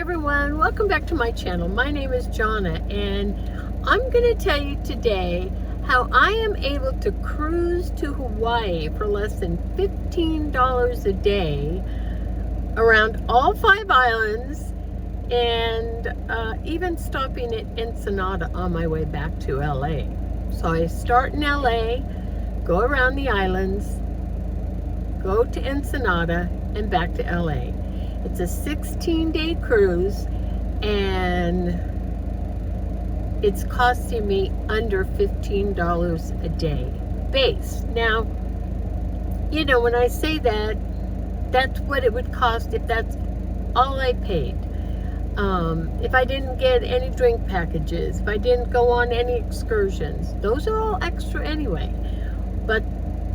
everyone, welcome back to my channel. My name is Johnna, and I'm going to tell you today how I am able to cruise to Hawaii for less than $15 a day around all 5 islands, and even stopping at Ensenada on my way back to LA. So I start in LA, go around the islands, go to Ensenada, and back to LA. It's a 16-day cruise, and it's costing me under $15 a day base. Now, you know, when I say that, that's what it would cost if that's all I paid. If I didn't get any drink packages, if I didn't go on any excursions, those are all extra anyway. But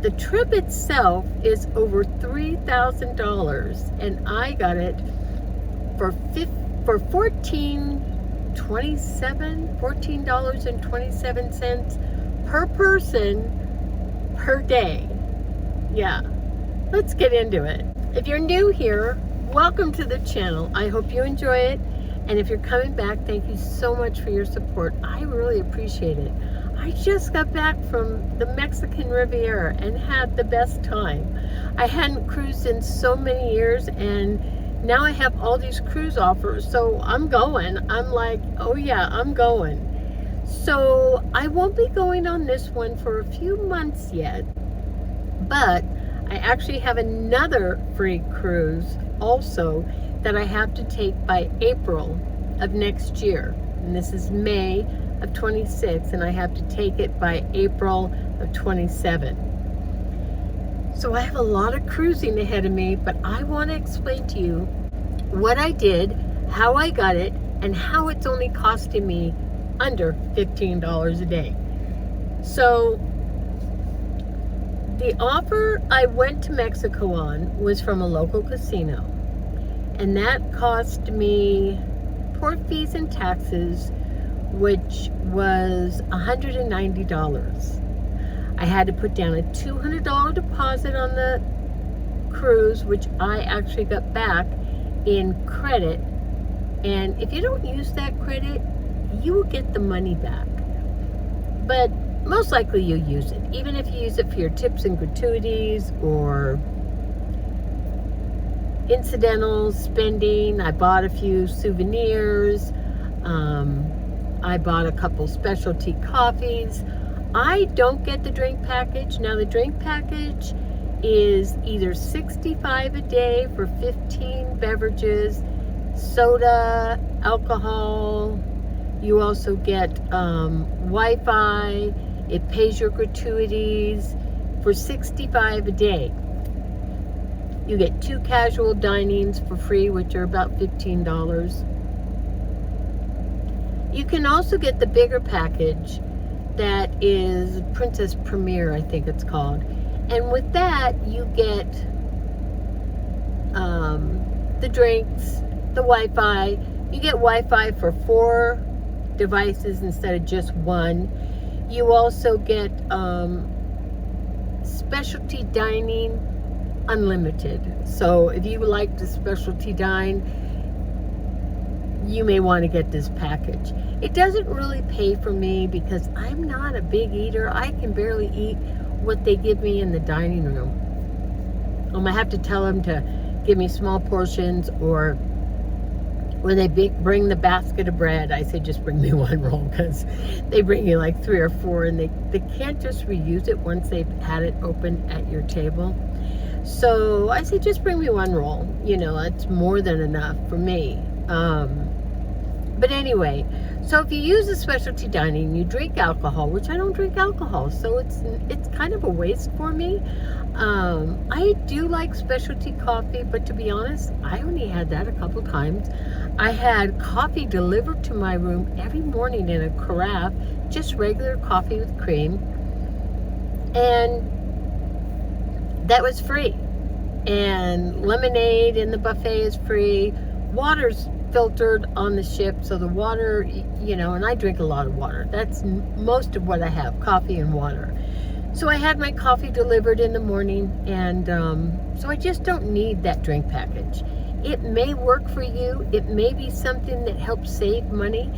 the trip itself is over $3,000, and I got it for $14.27 per person per day. Yeah, let's get into it. If you're new here, welcome to the channel. I hope you enjoy it, and if you're coming back, thank you so much for your support. I really appreciate it. I just got back from the Mexican Riviera and had the best time. I hadn't cruised in so many years, and now I have all these cruise offers, so I'm going. I'm like, oh yeah, I'm going. So I won't be going on this one for a few months yet, but I actually have another free cruise also that I have to take by April of next year. And this is May of 26, and I have to take it by April of 27. So I have a lot of cruising ahead of me, but I want to explain to you what I did, how I got it, and how it's only costing me under $15 a day. So the offer I went to Mexico on was from a local casino, and that cost me port fees and taxes, which was $190. I had to put down a $200 deposit on the cruise, which I actually got back in credit. And if you don't use that credit, you will get the money back. But most likely you'll use it, even if you use it for your tips and gratuities or incidental spending. I bought a few souvenirs. I bought a couple specialty coffees. I don't get the drink package. Now the drink package is either $65 a day for 15 beverages, soda, alcohol. You also get Wi-Fi. It pays your gratuities for $65 a day. You get 2 casual dinings for free, which are about $15. You can also get the bigger package that is Princess Premier, I think it's called. And with that, you get the drinks, the Wi-Fi. You get Wi-Fi for 4 devices instead of just 1. You also get specialty dining unlimited. So if you like the specialty dine, you may want to get this package. It doesn't really pay for me because I'm not a big eater. I can barely eat what they give me in the dining room. I have to tell them to give me small portions, or when they bring the basket of bread, I say just bring me 1 roll, because they bring you like 3 or 4, and they can't just reuse it once they've had it open at your table. So I say just bring me 1 roll. You know, that's more than enough for me. But anyway, so if you use a specialty dining, you drink alcohol, which I don't drink alcohol, so it's kind of a waste for me. I do like specialty coffee, but to be honest, I only had that a couple times. I had coffee delivered to my room every morning in a carafe, just regular coffee with cream, and that was free. And lemonade in the buffet is free. Water's filtered on the ship, so the water, you know, and I drink a lot of water. That's most of what I have, coffee and water. So I had my coffee delivered in the morning, and so I just don't need that drink package. It may work for you. It may be something that helps save money.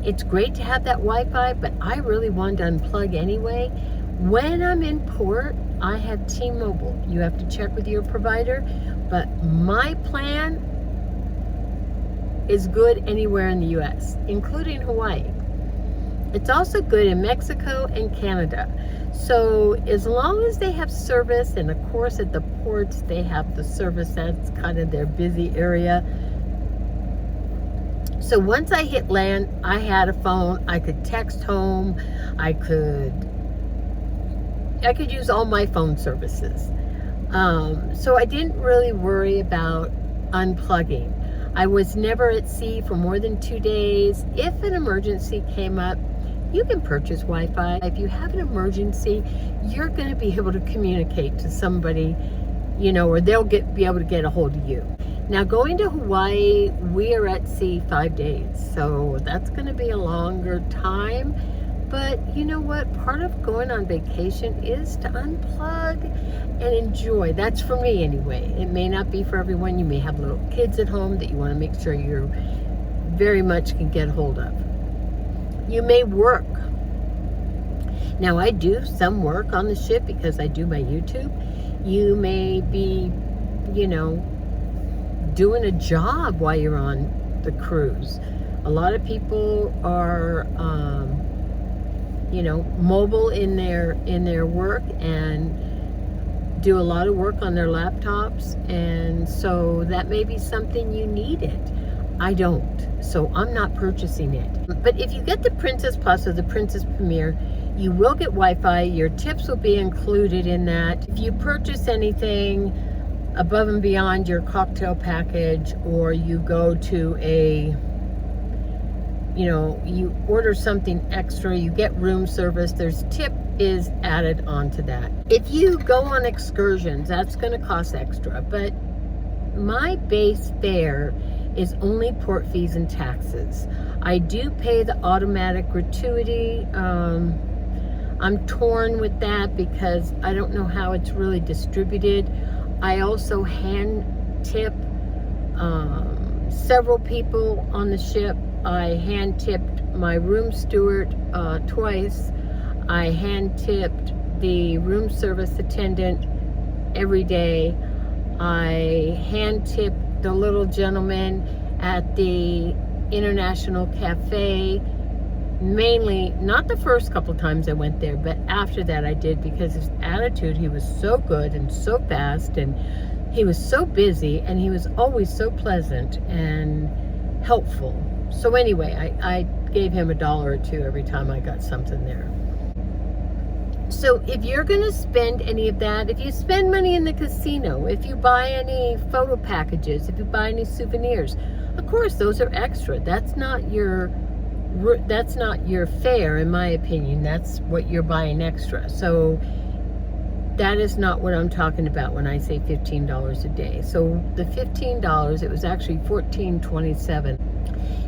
It's great to have that Wi-Fi, but I really wanted to unplug anyway. When I'm in port, I have T-Mobile. You have to check with your provider, but my plan is good anywhere in the U.S., including Hawaii. It's also good in Mexico and Canada. So as long as they have service, and of course at the ports they have the service, that's kind of their busy area. So once I hit land, I had a phone. I could text home. I could use all my phone services. So I didn't really worry about unplugging. I was never at sea for more than 2 days. If an emergency came up, you can purchase Wi-Fi. If you have an emergency, you're going to be able to communicate to somebody, or they'll be able to get a hold of you. Now, going to Hawaii, we are at sea 5 days, so that's going to be a longer time. But you know what? Part of going on vacation is to unplug and enjoy. That's for me anyway. It may not be for everyone. You may have little kids at home that you want to make sure you very much can get hold of. You may work. Now, I do some work on the ship because I do my YouTube. You may be, doing a job while you're on the cruise. A lot of people are mobile in their work and do a lot of work on their laptops, and so that may be something you need it. I don't, so I'm not purchasing it. But if you get the Princess Plus or the Princess Premier, you will get Wi-Fi. Your tips will be included in that. If you purchase anything above and beyond your cocktail package, or you go to you order something extra, you get room service, there's tip is added onto that. If you go on excursions, that's going to cost extra, but my base fare is only port fees and taxes. I do pay the automatic gratuity. I'm torn with that because I don't know how it's really distributed. I also hand tip several people on the ship. I hand tipped my room steward twice. I hand tipped the room service attendant every day. I hand tipped the little gentleman at the International Cafe. Mainly, not the first couple times I went there, but after that I did, because his attitude, he was so good and so fast, and he was so busy, and he was always so pleasant and helpful. So anyway, I gave him $1 or $2 every time I got something there. So if you're going to spend any of that, if you spend money in the casino, if you buy any photo packages, if you buy any souvenirs, of course those are extra. That's not your fare, in my opinion. That's what you're buying extra. So that is not what I'm talking about when I say $15 a day. So the $15, it was actually $14.27.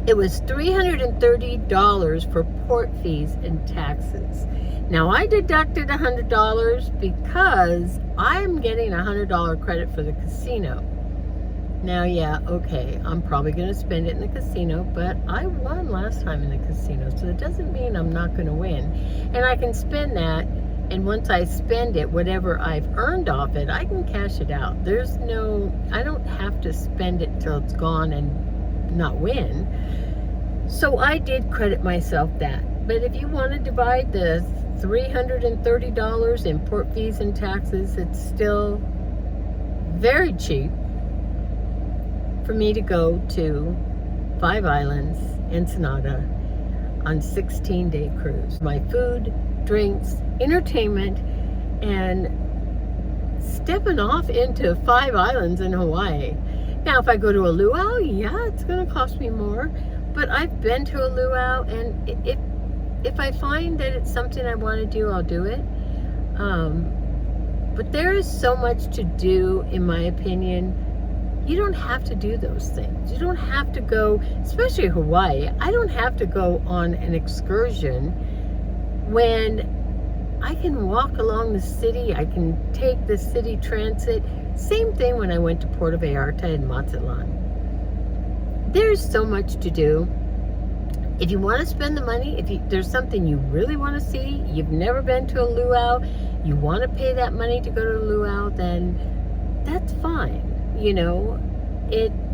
It was $330 for port fees and taxes. Now, I deducted $100 because I'm getting a $100 credit for the casino. Now, yeah, okay, I'm probably going to spend it in the casino, but I won last time in the casino, so it doesn't mean I'm not going to win. And I can spend that, and once I spend it, whatever I've earned off it, I can cash it out. I don't have to spend it till it's gone and not win. So I did credit myself that. But if you want to divide the $330 in port fees and taxes, it's still very cheap for me to go to 5 islands, Ensenada, on 16-day cruise. My food, drinks, entertainment, and stepping off into 5 islands in Hawaii. Now, if I go to a luau, yeah, it's going to cost me more. But I've been to a luau, and if I find that it's something I want to do, I'll do it. But there is so much to do, in my opinion. You don't have to do those things. You don't have to go, especially Hawaii. I don't have to go on an excursion when I can walk along the city. I can take the city transit. Same thing when I went to Puerto Vallarta and Mazatlan. There's so much to do. If you want to spend the money, there's something you really want to see, you've never been to a luau, you want to pay that money to go to a luau, then that's fine.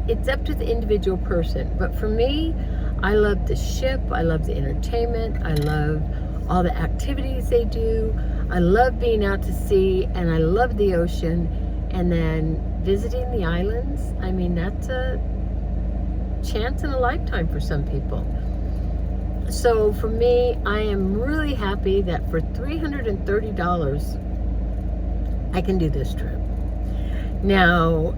It's up to the individual person. But for me, I love the ship, I love the entertainment, I love all the activities they do, I love being out to sea, and I love the ocean. And then visiting the islands, I mean, that's a chance in a lifetime for some people. So for me, I am really happy that for $330, I can do this trip. Now,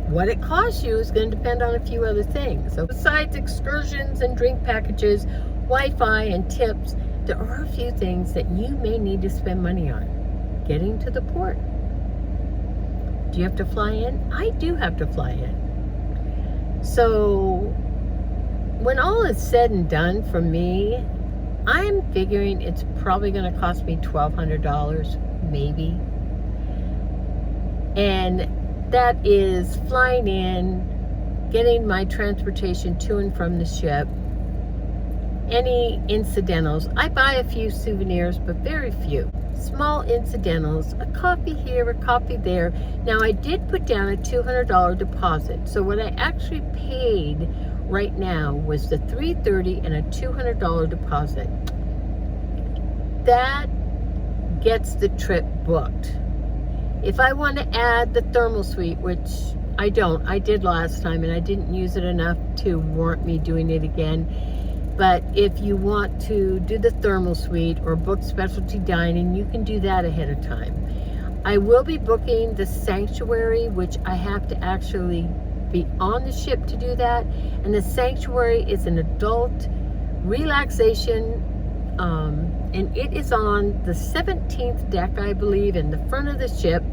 what it costs you is going to depend on a few other things. So besides excursions and drink packages, Wi-Fi and tips, there are a few things that you may need to spend money on. Getting to the port. Do you have to fly in? I do have to fly in. So when all is said and done for me, I'm figuring it's probably going to cost me $1,200, maybe. And that is flying in, getting my transportation to and from the ship, any incidentals. I buy a few souvenirs, but very few. Small incidentals, a coffee here, a coffee there. Now, I did put down a $200 deposit. So what I actually paid right now was the $330 and a $200 deposit. That gets the trip booked. If I want to add the thermal suite, which I don't, I did last time and I didn't use it enough to warrant me doing it again. But if you want to do the thermal suite or book specialty dining, you can do that ahead of time. I will be booking the sanctuary, which I have to actually be on the ship to do that. And the sanctuary is an adult relaxation, and it is on the 17th deck, I believe, in the front of the ship.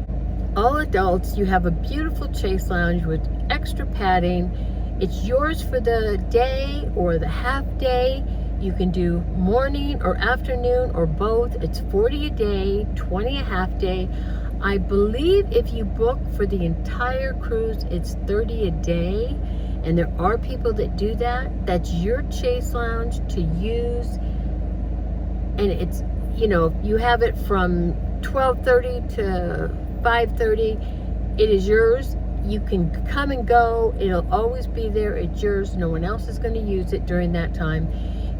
All adults. You have a beautiful chase lounge with extra padding. It's yours for the day or the half day. You can do morning or afternoon or both. It's $40 a day, $20 a half day. I believe if you book for the entire cruise, it's $30 a day. And there are people that do that. That's your chase lounge to use. And it's, you have it from 12:30 to 5:30. It is yours. You can come and go. It'll always be there. It's yours. No one else is going to use it during that time.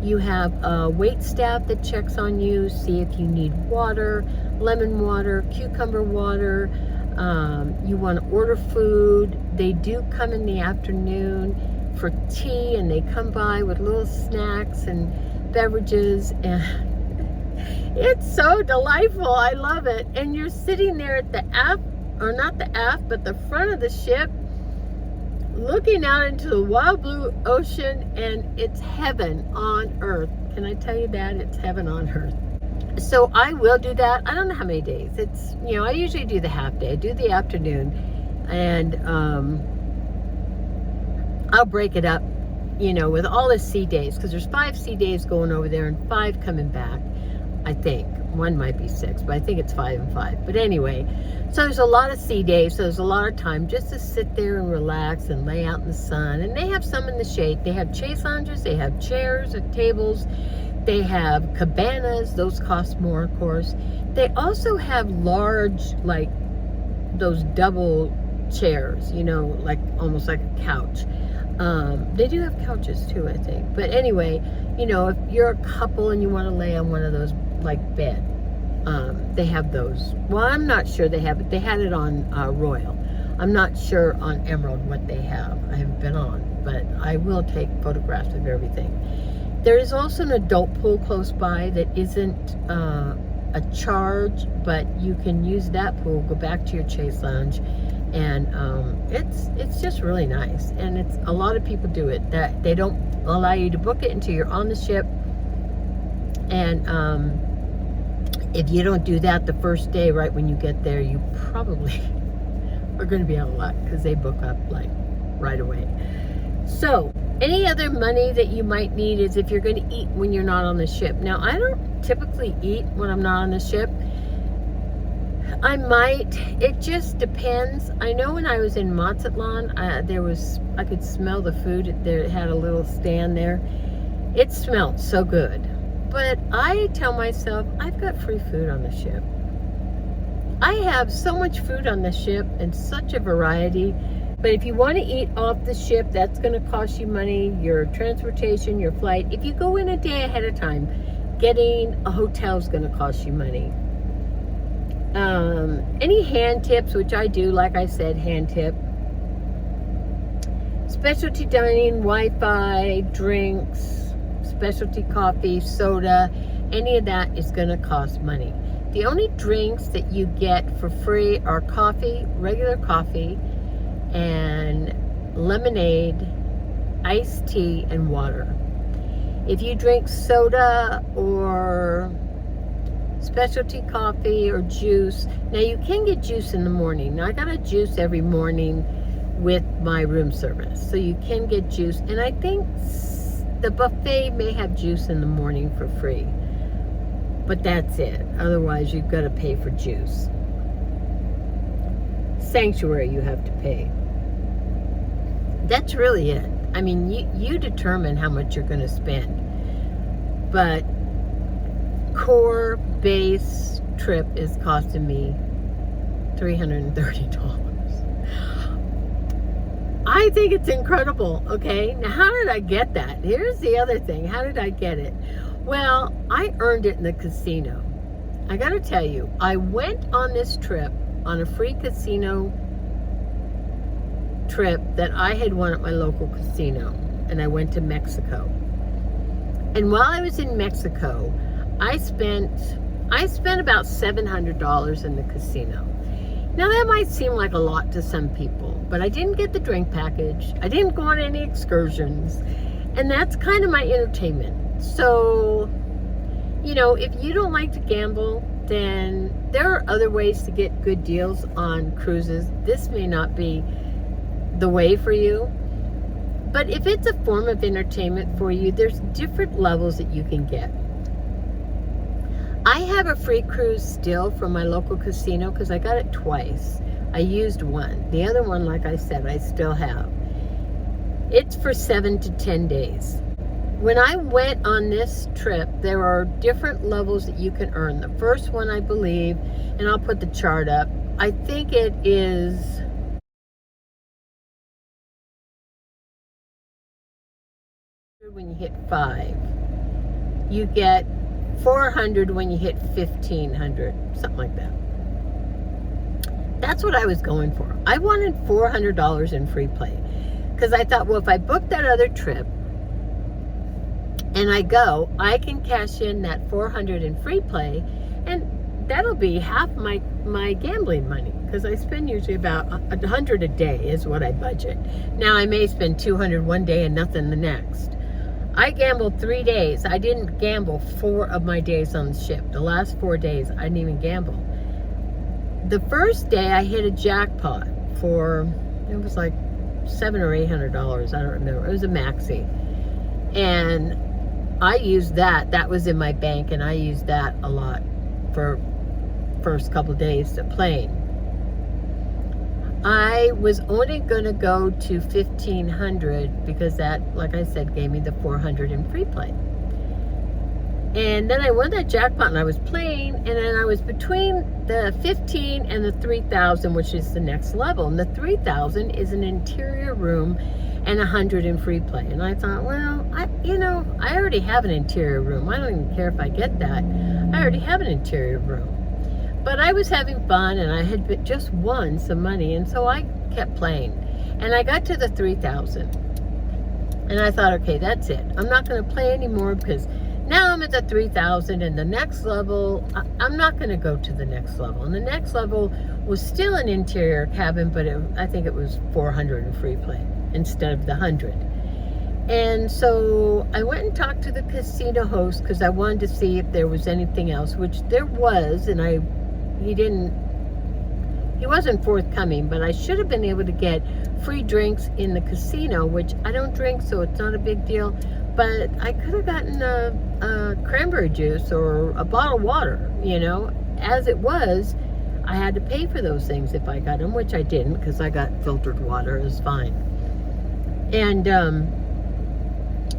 You have a wait staff that checks on you, see if you need water, lemon water, cucumber water. You want to order food. They do come in the afternoon for tea, and they come by with little snacks and beverages. And it's so delightful. I love it. And you're sitting there at the aft, or not the aft, but the front of the ship, looking out into the wild blue ocean, and it's heaven on earth. Can I tell you that? It's heaven on earth. So I will do that. I don't know how many days. It's, I usually do the half day. I do the afternoon, and I'll break it up, with all the sea days, because there's 5 sea days going over there and 5 coming back, I think. One might be 6, but I think it's 5 and 5. But anyway, so there's a lot of sea days, so there's a lot of time just to sit there and relax and lay out in the sun. And they have some in the shade. They have chase lounges, they have chairs and tables, they have cabanas. Those cost more, of course. They also have large, like those double chairs, like almost like a couch. They do have couches too, I think. But anyway, if you're a couple and you want to lay on one of those like bed, they have those. Well, I'm not sure they have it. They had it on Royal. I'm not sure on Emerald what they have. I haven't been on, but I will take photographs of everything. There is also an adult pool close by that isn't a charge, but you can use that pool, go back to your chase lounge, and it's just really nice. And it's a lot of people do it. That they don't allow you to book it until you're on the ship. And if you don't do that the first day, right when you get there, you probably are going to be out of luck, because they book up like right away. So any other money that you might need is if you're going to eat when you're not on the ship. Now, I don't typically eat when I'm not on the ship. I might. It just depends. I know when I was in Mazatlan, I could smell the food. There had a little stand there. It smelled so good. But I tell myself, I've got free food on the ship. I have so much food on the ship and such a variety. But if you want to eat off the ship, that's going to cost you money. Your transportation, your flight. If you go in a day ahead of time, getting a hotel is going to cost you money. Any hand tips, which I do, like I said, hand tip. Specialty dining, Wi-Fi, drinks, specialty coffee, soda, any of that is going to cost money. The only drinks that you get for free are coffee, regular coffee, and lemonade, iced tea, and water. If you drink soda or specialty coffee or juice, now you can get juice in the morning. Now I got a juice every morning with my room service, so you can get juice, and I think the buffet may have juice in the morning for free, but that's it. Otherwise you've got to pay for juice. Sanctuary you have to pay. That's really it. I mean, you determine how much you're going to spend, but core base trip is costing me $330. I think it's incredible. Okay, now how did I get that? Here's the other thing. How did I get it? Well, I earned it in the casino. I gotta tell you, I went on this trip on a free casino trip that I had won at my local casino, and I went to Mexico. And while I was in Mexico, I spent about $700 in the casino. Now that might seem like a lot to some people, but I didn't get the drink package. I didn't go on any excursions, and that's kind of my entertainment. So, you know, if you don't like to gamble, then there are other ways to get good deals on cruises. This may not be the way for you, but if it's a form of entertainment for you, there's different levels that you can get. I have a free cruise still from my local casino because I got it twice. I used one. The other one, like I said, I still have. It's for 7 to 10 days. When I went on this trip, there are different levels that you can earn. The first one, I believe, and I'll put the chart up, I think it is when you hit 5. You get 400 when you hit 1,500, something like that. That's what I was going for. I wanted $400 in free play because I thought, well, if I book that other trip and I go, I can cash in that 400 in free play, and that'll be half my gambling money because I spend usually about 100 a day is what I budget. Now I may spend 200 one day and nothing the next. I gambled 3 days. I didn't gamble 4 of my days on the ship. The last 4 days, I didn't even gamble. The first day, I hit a jackpot for, it was like $700 or $800. I don't remember. It was a maxi. And I used that. That was in my bank, and I used that a lot for first couple of days to playing. I was only going to go to 1,500 because that, like I said, gave me the 400 in free play. And then I won that jackpot and I was playing, and then I was between the 15 and the 3,000, which is the next level. And the 3,000 is an interior room and 100 in free play. And I thought, well, I already have an interior room. I don't even care if I get that. I already have an interior room. But I was having fun, and I had just won some money, and so I kept playing. And I got to the 3,000. And I thought, okay, that's it. I'm not going to play anymore because now I'm at the 3,000, and the next level, I'm not going to go to the next level. And the next level was still an interior cabin, but I think it was 400 in free play instead of the 100. And so I went and talked to the casino host because I wanted to see if there was anything else, which there was, and he wasn't forthcoming, but I should have been able to get free drinks in the casino, which I don't drink, so it's not a big deal. But I could have gotten a cranberry juice or a bottle of water, you know. As it was, I had to pay for those things if I got them, which I didn't because I got filtered water. It was fine. And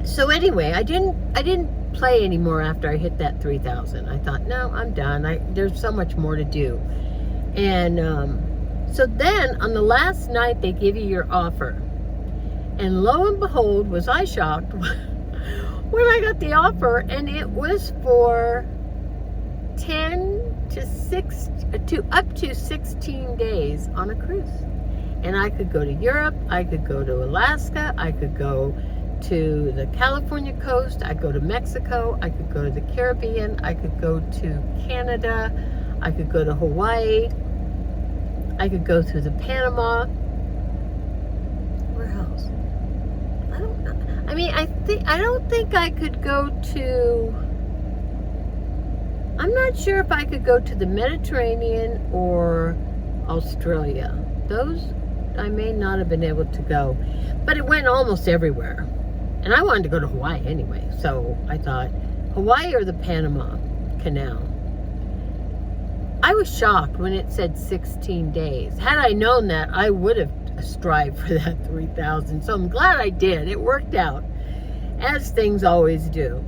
so anyway, I didn't play anymore after I hit that 3,000. I thought, no, I'm done. There's so much more to do. And so then on the last night they give you your offer. And lo and behold, was I shocked when I got the offer, and it was for 10 to up to 16 days on a cruise. And I could go to Europe, I could go to Alaska, I could go to the California coast, I could go to Mexico, I could go to the Caribbean, I could go to Canada, I could go to Hawaii, I could go through the Panama. Where else? I don't know. I mean, I don't think I could go to, I'm not sure if I could go to the Mediterranean or Australia. Those I may not have been able to go, but it went almost everywhere. And I wanted to go to Hawaii anyway, so I thought Hawaii or the Panama Canal. I was shocked when it said 16 days. Had I known that, I would have strived for that 3,000. So I'm glad I did. It worked out, as things always do.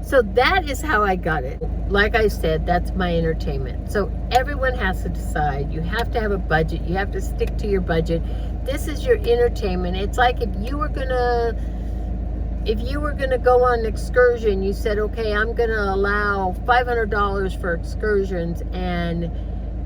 So that is how I got it. Like I said, that's my entertainment. So everyone has to decide. You have to have a budget. You have to stick to your budget. This is your entertainment. It's like if you were gonna go on an excursion, you said, okay, I'm gonna allow $500 for excursions, and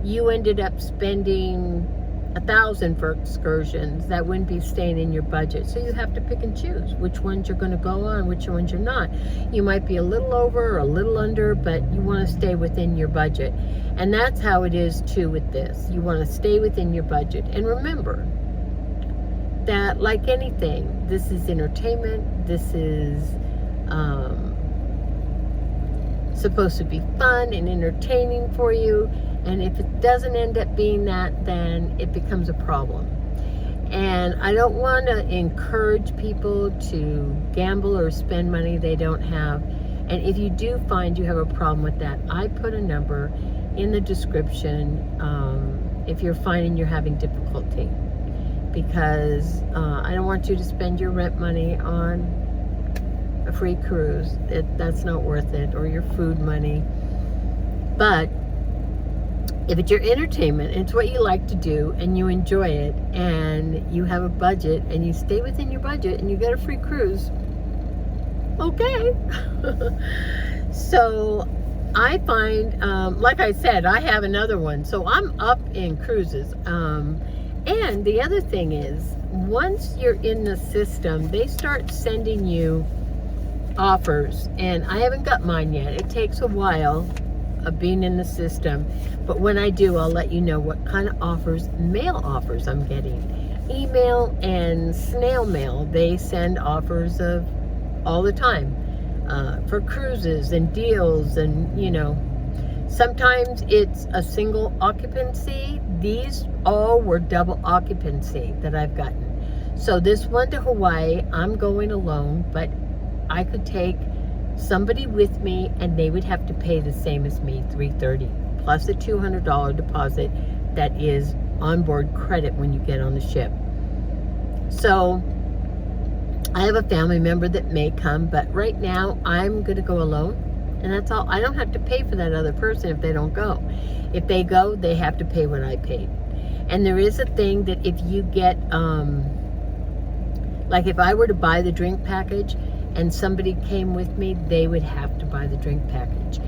you ended up spending $1,000 for excursions. That wouldn't be staying in your budget. So you have to pick and choose which ones you're going to go on, which ones you're not. You might be a little over or a little under, but you want to stay within your budget. And that's how it is too with this. You want to stay within your budget. And remember that, like anything, this is entertainment. This is supposed to be fun and entertaining for you. And if it doesn't end up being that, then it becomes a problem. And I don't want to encourage people to gamble or spend money they don't have. And if you do find you have a problem with that, I put a number in the description if you're finding you're having difficulty. Because I don't want you to spend your rent money on a free cruise. That's not worth it. Or your food money. But if it's your entertainment, and it's what you like to do, and you enjoy it, and you have a budget, and you stay within your budget, and you get a free cruise, okay. So I find, like I said, I have another one. So I'm up in cruises. And the other thing is, once you're in the system, they start sending you offers. And I haven't got mine yet. It takes a while of being in the system, but when I do, I'll let you know what kind of offers, mail offers I'm getting. Email and snail mail, they send offers of all the time for cruises and deals, and you know, sometimes it's a single occupancy. These all were double occupancy that I've gotten. So this one to Hawaii, I'm going alone, but I could take somebody with me, and they would have to pay the same as me, $330, plus a $200 deposit that is onboard credit when you get on the ship. So I have a family member that may come, but right now I'm going to go alone, and that's all. I don't have to pay for that other person if they don't go. If they go, they have to pay what I paid. And there is a thing that if you get, like if I were to buy the drink package, and somebody came with me, they would have to buy the drink package.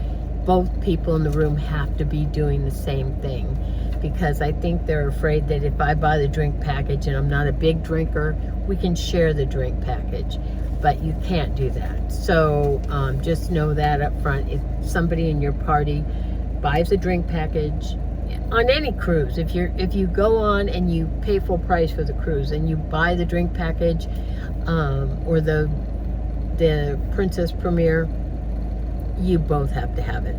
Both people in the room have to be doing the same thing, because I think they're afraid that if I buy the drink package and I'm not a big drinker, we can share the drink package, but you can't do that. So just know that up front. If somebody in your party buys a drink package on any cruise, if you go on and you pay full price for the cruise and you buy the drink package or the Princess Premier, you both have to have it.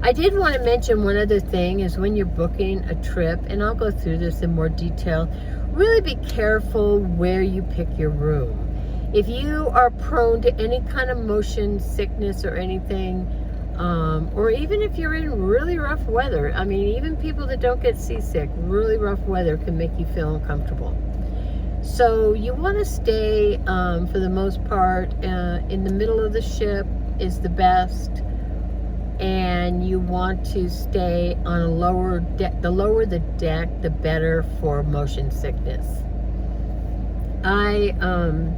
I did want to mention one other thing is when you're booking a trip, and I'll go through this in more detail, really be careful where you pick your room. If you are prone to any kind of motion sickness or anything, or even if you're in really rough weather. I mean, even people that don't get seasick, really rough weather can make you feel uncomfortable. So you want to stay, for the most part, in the middle of the ship is the best. And you want to stay on a lower deck. The lower the deck, the better for motion sickness. I am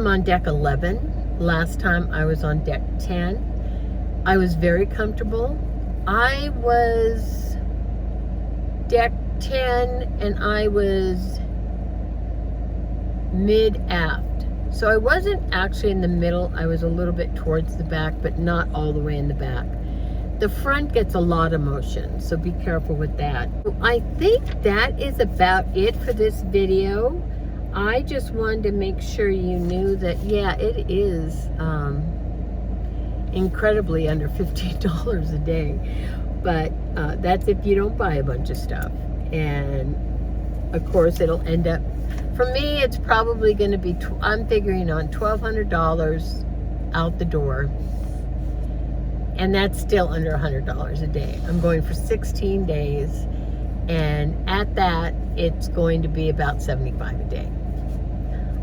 on deck 11. Last time I was on deck 10. I was very comfortable. I was deck 10 and I was mid-aft. So I wasn't actually in the middle. I was a little bit towards the back, but not all the way in the back. The front gets a lot of motion, so be careful with that. I think that is about it for this video. I just wanted to make sure you knew that, yeah, it is incredibly under $15 a day. But that's if you don't buy a bunch of stuff. And of course, it'll end up, for me, it's probably going to be, I'm figuring on $1,200 out the door. And that's still under $100 a day. I'm going for 16 days. And at that, it's going to be about $75 a day.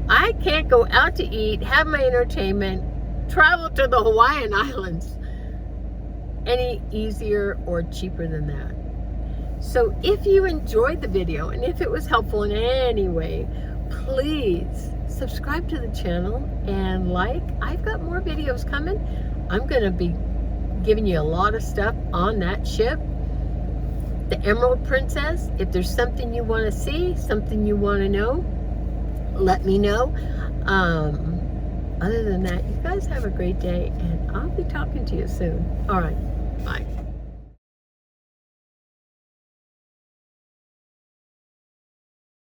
I can't go out to eat, have my entertainment, travel to the Hawaiian Islands any easier or cheaper than that. So if you enjoyed the video and if it was helpful in any way, please subscribe to the channel and like. I've got more videos coming. I'm going to be giving you a lot of stuff on that ship. The Emerald Princess. If there's something you want to see, something you want to know, let me know. Other than that, you guys have a great day and I'll be talking to you soon. All right. Bye.